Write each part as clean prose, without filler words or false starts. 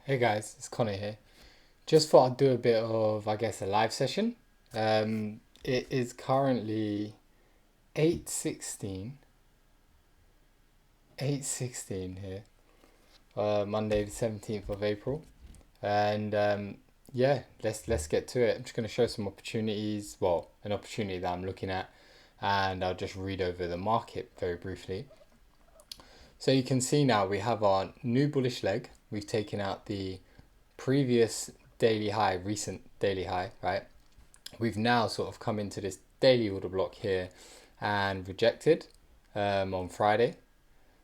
Hey guys, it's Connor here. Just thought I'd do a bit of, I guess, a live session. It is currently 8:16, 8:16 here, Monday the 17th of April. And yeah, let's get to it. I'm just going to show some opportunities, well, an opportunity that I'm looking at, and I'll just read over the market very briefly. So you can see now we have our new bullish leg. We've taken out the previous daily high, recent daily high, right? We've now sort of come into this daily order block here and rejected on Friday.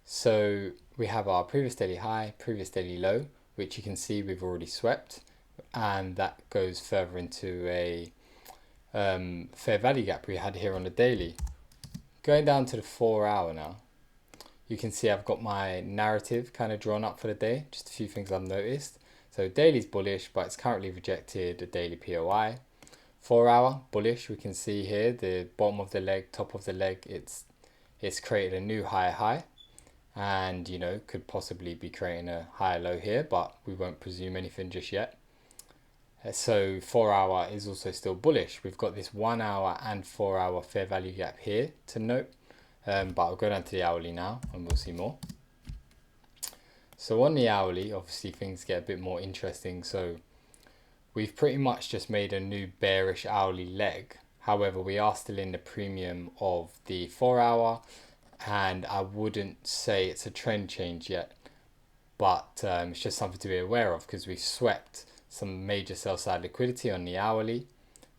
So we have our previous daily high, previous daily low, which you can see we've already swept, and that goes further into a fair value gap we had here on the daily. Going down to the 4 hour now, you can see I've got my narrative kind of drawn up for the day, just a few things I've noticed. So daily's bullish, but it's currently rejected a daily POI. 4 hour bullish, we can see here the bottom of the leg, top of the leg, it's created a new high, and could possibly be creating a higher low here, but we won't presume anything just yet. So 4 hour is also still bullish. We've got this 1 hour and 4 hour fair value gap here to note, but I'll go down to the hourly now and we'll see more. So on the hourly, obviously things get a bit more interesting. So we've pretty much just made a new bearish hourly leg. However, we are still in the premium of the 4 hour, and I wouldn't say it's a trend change yet, but it's just something to be aware of because we've swept some major sell side liquidity on the hourly,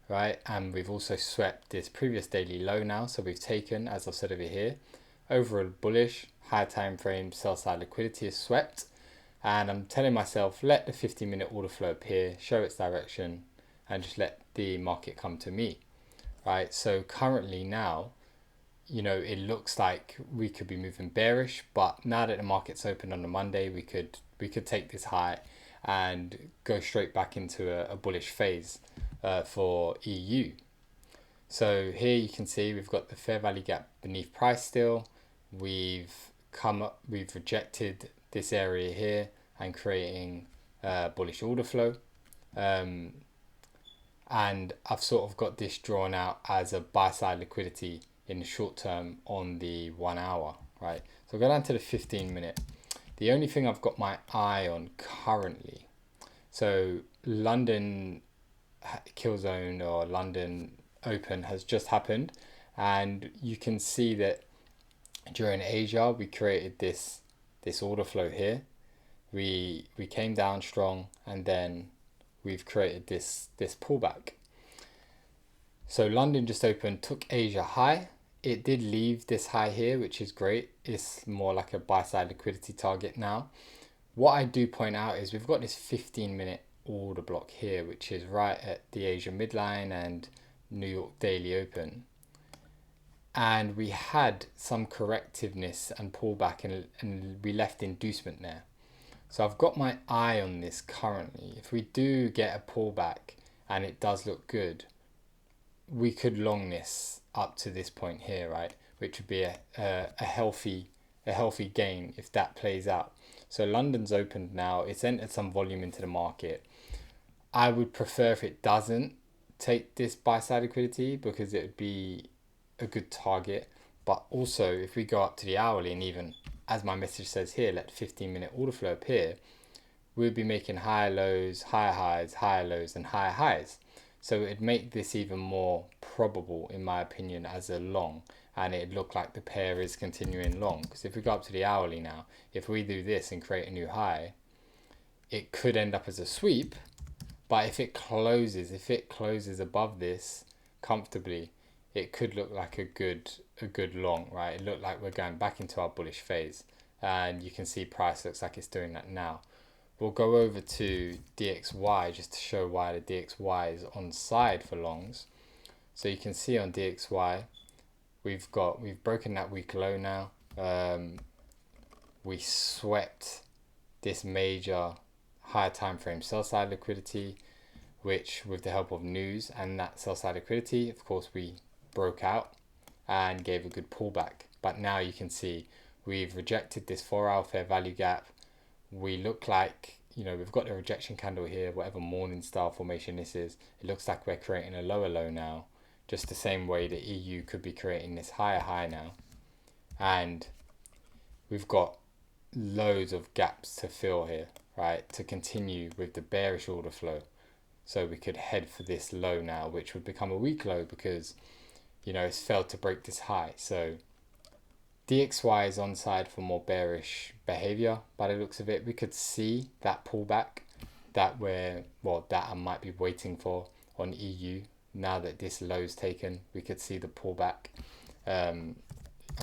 right? And we've also swept this previous daily low now. So we've taken, as I've said over here, overall bullish, high time frame sell side liquidity is swept. And I'm telling myself, let the 15-minute order flow appear, show its direction, and just let the market come to me, right? So currently now, it looks like we could be moving bearish, but now that the market's open on the Monday, we could take this high and go straight back into a bullish phase for EU. So here you can see we've got the fair value gap beneath price still. We've rejected this area here and creating bullish order flow. And I've sort of got this drawn out as a buy side liquidity in the short term on the 1 hour, right? So I'll go down to the 15-minute. The only thing I've got my eye on currently, so London kill zone or London open has just happened, and you can see that during Asia we created this order flow here. We came down strong, and then we've created this pullback. So London just opened, took Asia high. It did leave this high here, which is great. It's more like a buy side liquidity target now. What I do point out is we've got this 15-minute order block here, which is right at the Asia midline and New York daily open. And we had some correctiveness and pullback, and we left inducement there. So I've got my eye on this currently. If we do get a pullback and it does look good, we could long this up to this point here, right? Which would be a healthy gain if that plays out. So London's opened now. It's entered some volume into the market. I would prefer if it doesn't take this buy side liquidity because it would be a good target. But also if we go up to the hourly and even, as my message says here, let the 15-minute order flow appear, we'll be making higher lows, higher highs, higher lows, and higher highs. So it'd make this even more probable, in my opinion, as a long, and it'd look like the pair is continuing long. Because if we go up to the hourly now, if we do this and create a new high, it could end up as a sweep. But if it closes above this comfortably, it could look like a good long, right? It looked like we're going back into our bullish phase, and you can see price looks like it's doing that now. We'll go over to DXY just to show why the DXY is on side for longs. So you can see on DXY, we've broken that week low now. We swept this major higher time frame sell side liquidity, which with the help of news and that sell side liquidity, of course, we broke out and gave a good pullback. But now you can see we've rejected this 4 hour fair value gap. We look like we've got the rejection candle here, whatever morning star formation this is. It looks like we're creating a lower low now, just the same way the EU could be creating this higher high now. And we've got loads of gaps to fill here, right, to continue with the bearish order flow. So we could head for this low now, which would become a weak low because, it's failed to break this high. So DXY is on side for more bearish behavior by the looks of it. We could see that pullback that I might be waiting for on EU. Now that this low is taken, we could see the pullback. I'm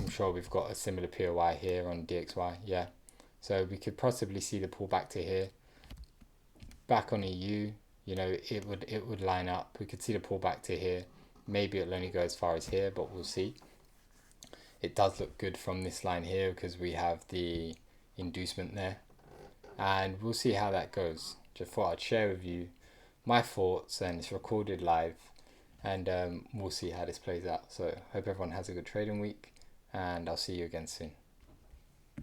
sure we've got a similar POI here on DXY, yeah. So we could possibly see the pullback to here. Back on EU, it would line up. We could see the pullback to here. Maybe it'll only go as far as here, but we'll see. It does look good from this line here because we have the inducement there. And we'll see how that goes. Just thought I'd share with you my thoughts, and it's recorded live. And we'll see how this plays out. So hope everyone has a good trading week, and I'll see you again soon.